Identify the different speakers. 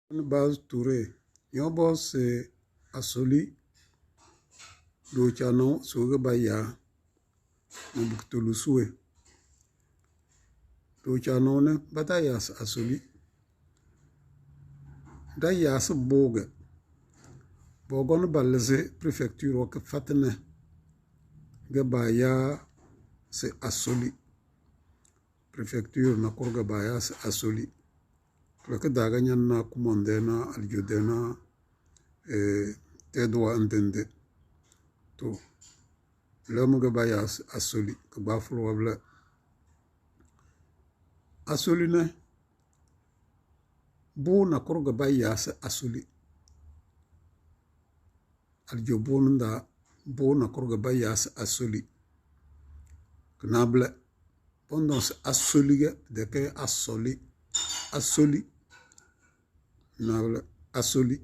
Speaker 1: Base Touré, yon boss asoli do chano soga baya mbukutulu suwe. Do chano ne bata yas asoli. Da yas boga. Bogon balze préfecture wak fatene. Ga baya se asoli. Préfecture na kurga baya se asoli. Laka daga nyanna kumandena aljudena tedwa entende. To lemu ga baya asoli ka baflo wabla. Asoli ne bu na kurga baya se asoli. Aljubunda bu na kurga baya se asoli. Knable pendant se asoli ga de ke asoli. Asoli. Nable asoli.